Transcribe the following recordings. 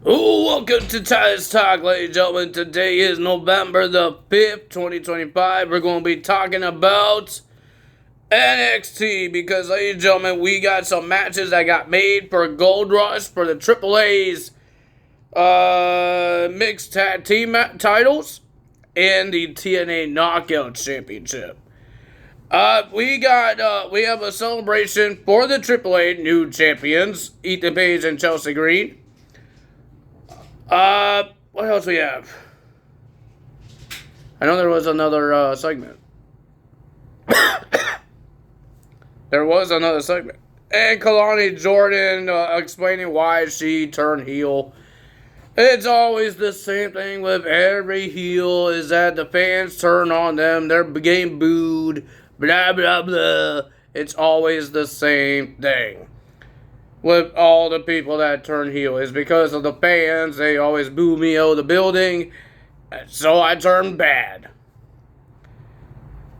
Welcome to Titus Talk, ladies and gentlemen. Today is November the 5th, 2025. We're going to be talking about NXT because, ladies and gentlemen, we got some matches that got made for Gold Rush for the AAA's mixed tag team titles and the TNA Knockout Championship. We have a celebration for the AAA new champions, Ethan Page and Chelsea Green. What else we have? I know there was another segment. There was another segment. And Kalani Jordan explaining why she turned heel. It's always the same thing with every heel, is that the fans turn on them, they're getting booed, blah, blah, blah. It's always the same thing with all the people that turn heel. Is because of the fans. They always boo me out of the building, so I turn bad.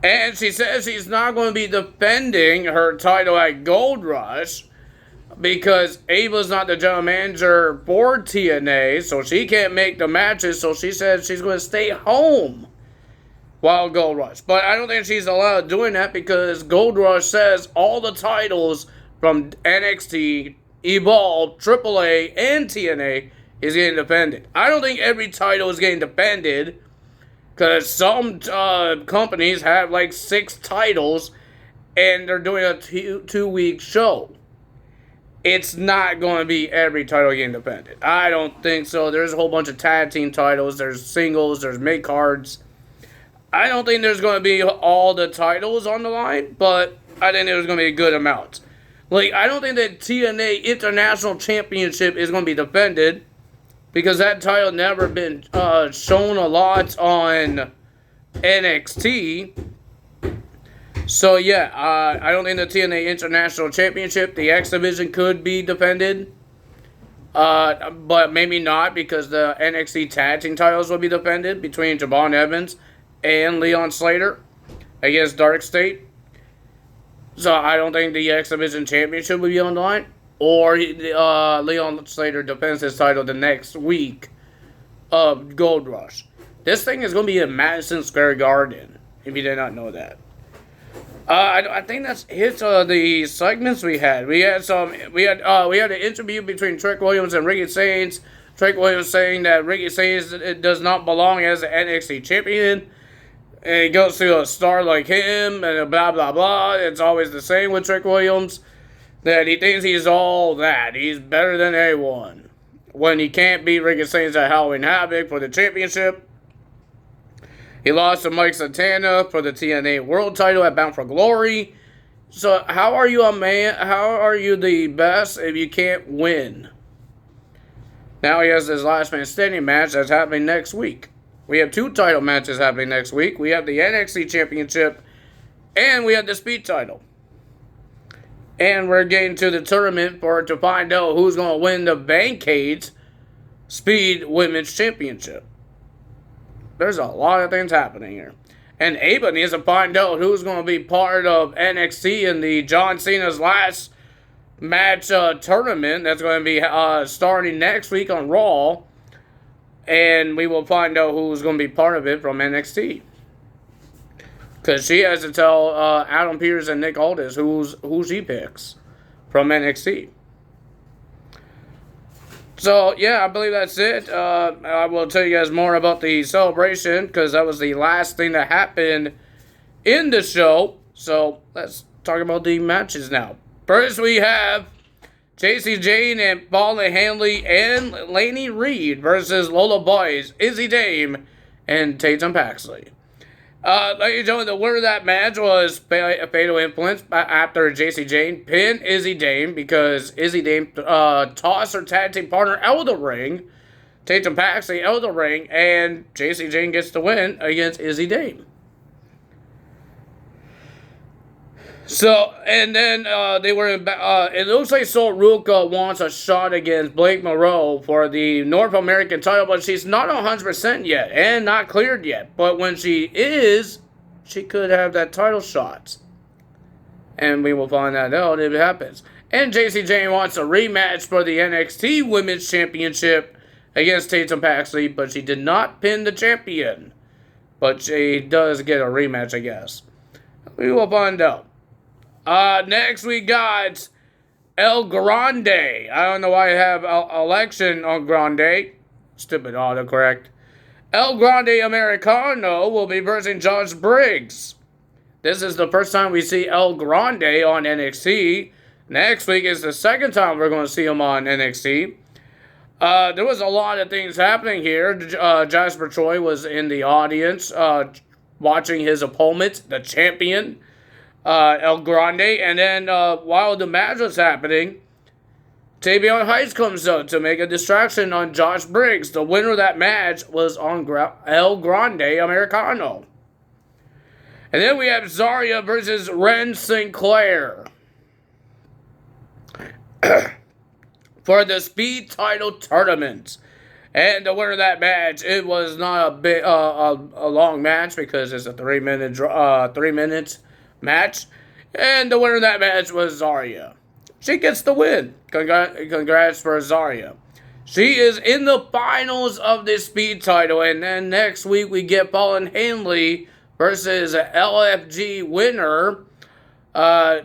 And she says she's not going to be defending her title at Gold Rush because Ava's not the general manager for TNA, so she can't make the matches, so she says she's going to stay home while Gold Rush. But I don't think she's allowed doing that because Gold Rush says all the titles from NXT, Evolve, AAA, and TNA is getting defended. I don't think every title is getting defended because some companies have like 6 titles and they're doing a 2-week show. It's not going to be every title getting defended. I don't think so. There's a whole bunch of tag team titles. There's singles. There's mid cards. I don't think there's going to be all the titles on the line, but I think there's going to be a good amount. Like, I don't think that TNA International Championship is going to be defended because that title never been shown a lot on NXT. So, yeah, I don't think the TNA International Championship, the X Division, could be defended. But maybe not because the NXT Tag Team titles will be defended between Javon Evans and Leon Slater against Dark State. So I don't think the X Division Championship will be on the line. Or Leon Slater defends his title the next week of Gold Rush. This thing is going to be in Madison Square Garden, if you did not know that. I think that's it. The segments we had. We had an interview between Trick Williams and Ricky Saynes. Trick Williams saying that Ricky Saynes does not belong as an NXT champion. And he goes to a star like him, and blah, blah, blah. It's always the same with Trick Williams. That he thinks he's all that. He's better than anyone. When he can't beat Ricky Saynes at Halloween Havoc for the championship. He lost to Mike Santana for the TNA World title at Bound for Glory. So how are you a man? How are you the best if you can't win? Now he has his last man standing match that's happening next week. We have 2 title matches happening next week. We have the NXT Championship, and we have the Speed title. And we're getting to the tournament to find out who's going to win the Vancade Speed Women's Championship. There's a lot of things happening here. And Ava needs to find out who's going to be part of NXT in the John Cena's last match tournament that's going to be starting next week on Raw. And we will find out who's going to be part of it from NXT. Because she has to tell Adam Pearce and Nick Aldis who she picks from NXT. So, yeah, I believe that's it. I will tell you guys more about the celebration because that was the last thing that happened in the show. So, let's talk about the matches now. First, we have Jacy Jayne and Paula Hanley and Lainey Reed versus Lola Boyce, Izzy Dame, and Tatum Paxley. Ladies and gentlemen, the winner of that match was Fatal Influence after Jacy Jayne pinned Izzy Dame because Izzy Dame tossed her tag team partner out of the ring, Tatum Paxley out of the ring, and Jacy Jayne gets the win against Izzy Dame. So, and then they were in, it looks like Sol Ruka wants a shot against Blake Moreau for the North American title, but she's not 100% yet and not cleared yet. But when she is, she could have that title shot. And we will find that out if it happens. And Jacy Jayne wants a rematch for the NXT Women's Championship against Tatum Paxley, but she did not pin the champion. But she does get a rematch, I guess. We will find out. Next we got El Grande. I don't know why I have election on Grande. Stupid autocorrect. El Grande Americano will be versing Josh Briggs. This is the first time we see El Grande on NXT. Next week is the second time we're going to see him on NXT. There was a lot of things happening here. Jasper Troy was in the audience watching his opponent, the champion, El Grande. And then while the match was happening, Tavion Heights comes up to make a distraction on Josh Briggs. The winner of that match was on El Grande Americano. And then we have Zarya versus Ren Sinclair for the Speed Title Tournament. And the winner of that match, it was not a long match because it's a 3 minute match. And the winner of that match was Zarya. She gets the win. Congrats for Zarya. She is in the finals of this Speed title. And then next week we get Paul and Hanley versus LFG winner. I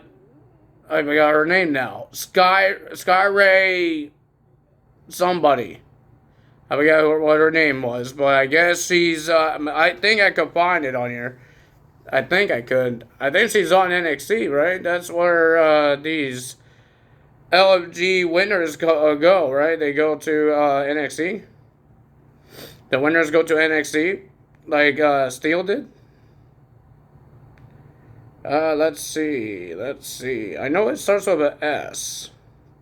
forgot her name now. Sky Ray somebody. I forgot what her name was. But I guess she's... I think I could find it on here. I think I could. I think she's on NXT, right? That's where these LFG winners go, right? They go to NXT. The winners go to NXT, like Steel did. Let's see. I know it starts with an S.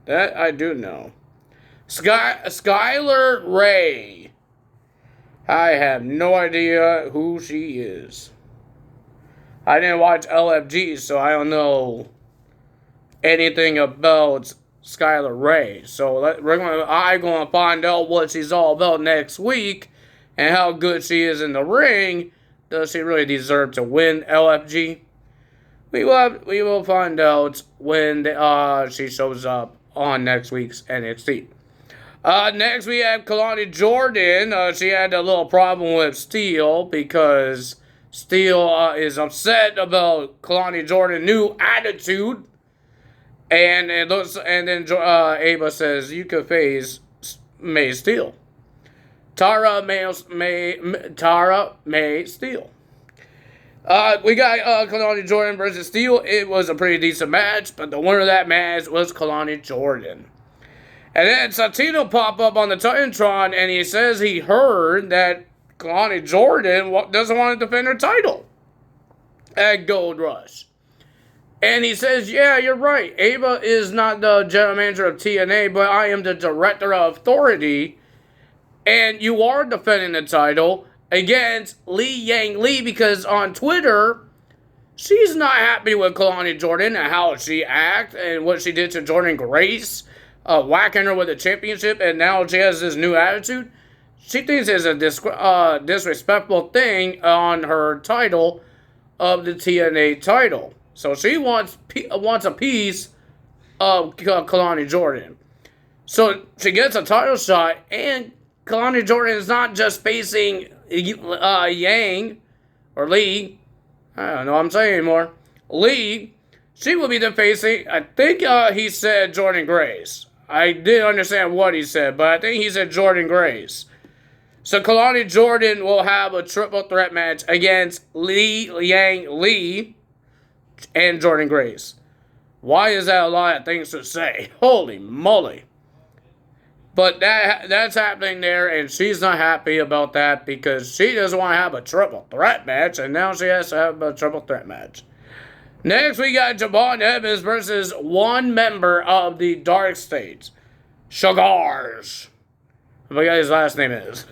That I do know. Skylar Ray. I have no idea who she is. I didn't watch LFG, so I don't know anything about Skylar Ray. So I'm gonna find out what she's all about next week and how good she is in the ring. Does she really deserve to win LFG? We will find out when she shows up on next week's NXT. Next we have Kalani Jordan. She had a little problem with Steel because Steel is upset about Kalani Jordan's new attitude. And then Ava says you could face May Steel. Tara May Steel. We got Kalani Jordan versus Steel. It was a pretty decent match, but the winner of that match was Kalani Jordan. And then Santino popped up on the Titantron, and he says he heard that Kalani Jordan doesn't want to defend her title at Gold Rush. And he says, yeah, you're right. Ava is not the general manager of TNA, but I am the director of authority. And you are defending the title against Li Yang Lee because on Twitter, she's not happy with Kalani Jordan and how she acts and what she did to Jordan Grace, whacking her with a championship, and now she has this new attitude. She thinks it's a disrespectful thing on her title of the TNA title. So she wants a piece of Kalani Jordan. So she gets a title shot, and Kalani Jordan is not just facing Yang or Lee. I don't know what I'm saying anymore. Lee. She will be the facing, I think he said Jordan Grace. I didn't understand what he said, but I think he said Jordan Grace. So Kalani Jordan will have a triple threat match against Li Yang Lee and Jordan Grace. Why is that a lot of things to say? Holy moly. But that's happening there, and she's not happy about that because she doesn't want to have a triple threat match, and now she has to have a triple threat match. Next, we got Javon Evans versus one member of the Dark States, Shagars. I forgot his last name is.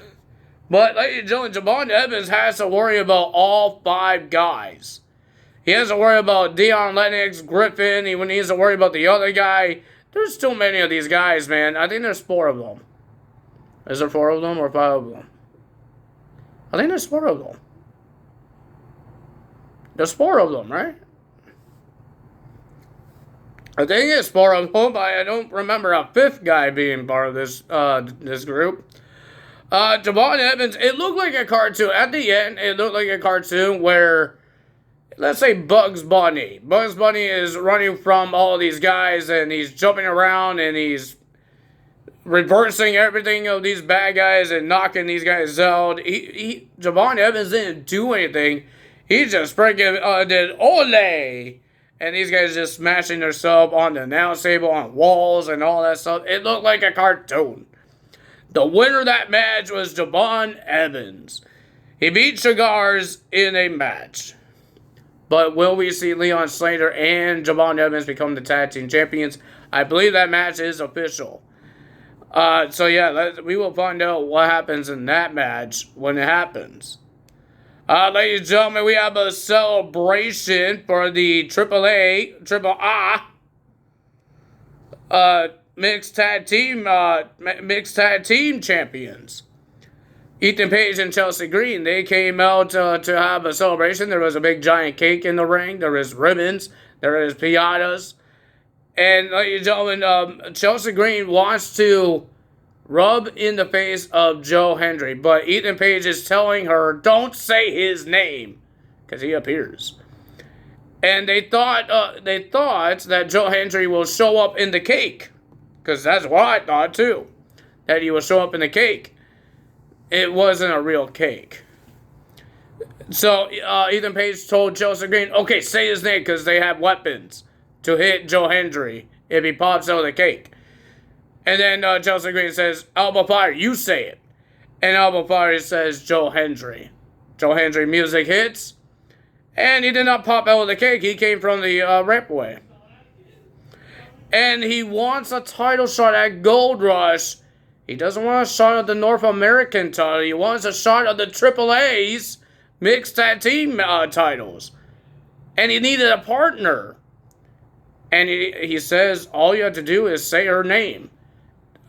But, ladies and gentlemen, Javon Evans has to worry about all 5 guys. He has to worry about Dion Lennox, Griffin. He needs to worry about the other guy. There's too many of these guys, man. I think there's 4 of them. Is there 4 of them or 5 of them? I think there's 4 of them. There's 4 of them, right? I think it's 4 of them, but I don't remember a 5th guy being part of this group. Javon Evans, it looked like a cartoon. At the end, it looked like a cartoon where, let's say Bugs Bunny. Bugs Bunny is running from all these guys and he's jumping around and he's reversing everything of these bad guys and knocking these guys out. Javon Evans didn't do anything. He just freaking did ole. And these guys just smashing themselves on the announce table, on walls and all that stuff. It looked like a cartoon. The winner of that match was Javon Evans. He beat Cigars in a match. But will we see Leon Slater and Javon Evans become the tag team champions? I believe that match is official. So yeah, we will find out what happens in that match when it happens. Ladies and gentlemen, we have a celebration for the Triple I mixed tag team champions. Ethan Page and Chelsea Green, they came out to have a celebration. There was a big giant cake in the ring. There was ribbons. There was piñatas. And ladies and gentlemen, Chelsea Green wants to rub in the face of Joe Hendry, but Ethan Page is telling her, don't say his name, because he appears. And they thought that Joe Hendry will show up in the cake, because that's what I thought too, that he will show up in the cake. It wasn't a real cake. So Ethan Page told Chelsea Green, okay, say his name, because they have weapons to hit Joe Hendry if he pops out of the cake. And then Chelsea Green says, Alba Fire, you say it. And Alba Fire says, Joe Hendry. Joe Hendry music hits. And he did not pop out of the cake. He came from the rampway. And he wants a title shot at Gold Rush. He doesn't want a shot at the North American title. He wants a shot at the Triple A's mixed tag team titles. And he needed a partner. And he says, all you have to do is say her name.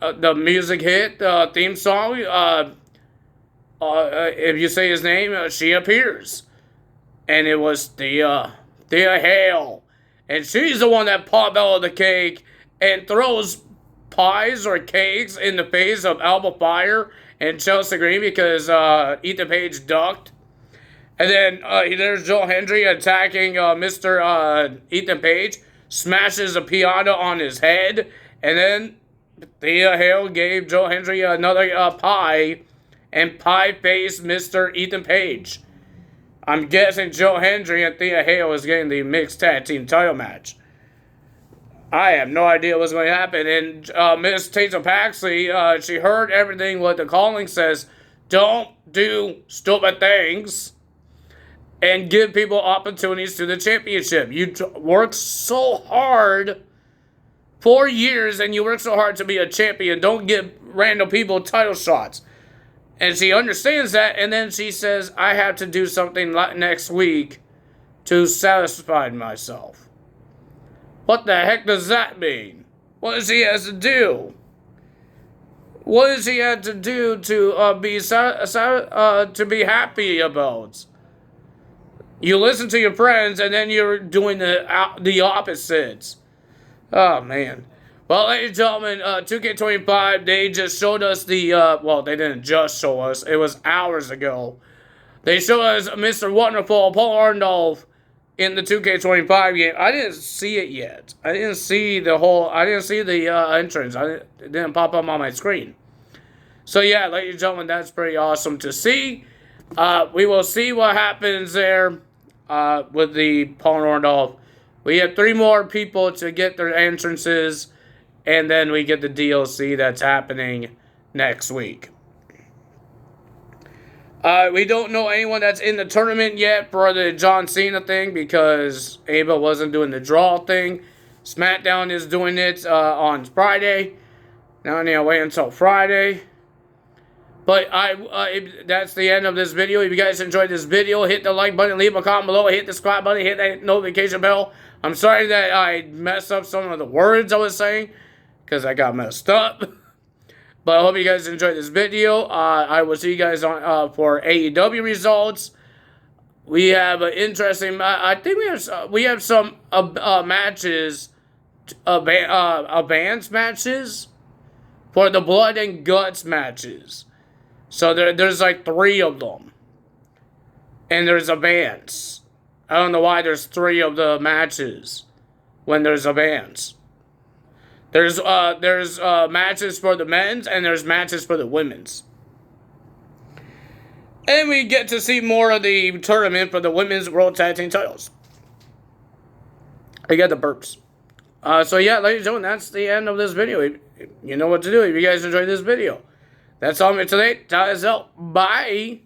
The music hit, the theme song, if you say his name, she appears. And it was Thea Hale. And she's the one that popped out of the cake and throws pies or cakes in the face of Alba Fire and Chelsea Green because Ethan Page ducked. And then there's Joe Hendry attacking Mr. Ethan Page, smashes a piñata on his head, and then Thea Hale gave Joe Hendry another pie and pie-faced Mr. Ethan Page. I'm guessing Joe Hendry and Thea Hale is getting the mixed tag team title match. I have no idea what's going to happen. And Miss Taysom Paxley, she heard everything what the calling says. Don't do stupid things and give people opportunities to the championship. You worked so hard 4 years and you worked so hard to be a champion. Don't give random people title shots. And she understands that, and then she says, I have to do something next week to satisfy myself. What the heck does that mean? What does he have to do? What does he have to do to be happy about? You listen to your friends, and then you're doing the opposites. Oh, man. Well, ladies and gentlemen, 2K25, they just showed us well, they didn't just show us. It was hours ago. They showed us Mr. Wonderful, Paul Orndorff, in the 2K25 game. I didn't see it yet. I didn't see the entrance. It didn't pop up on my screen. So, yeah, ladies and gentlemen, that's pretty awesome to see. We will see what happens there with the Paul Orndorff. We have 3 more people to get their entrances, and then we get the DLC that's happening next week. We don't know anyone that's in the tournament yet for the John Cena thing because Ava wasn't doing the draw thing. SmackDown is doing it on Friday. Now I need to wait until Friday. But that's the end of this video. If you guys enjoyed this video, hit the like button, leave a comment below, hit the subscribe button, hit that notification bell. I'm sorry that I messed up some of the words I was saying because I got messed up. But I hope you guys enjoyed this video. I will see you guys on for AEW results. We have an interesting. I think we have some matches, advanced matches for the Blood and Guts matches. So there's like 3 of them. And there's advance. I don't know why there's 3 of the matches when there's advance. There's matches for the men's and there's matches for the women's. And we get to see more of the tournament for the women's World Tag Team titles. I got the burps. So yeah, ladies and gentlemen, that's the end of this video. You know what to do if you guys enjoyed this video. That's all for today. Time is out. Bye.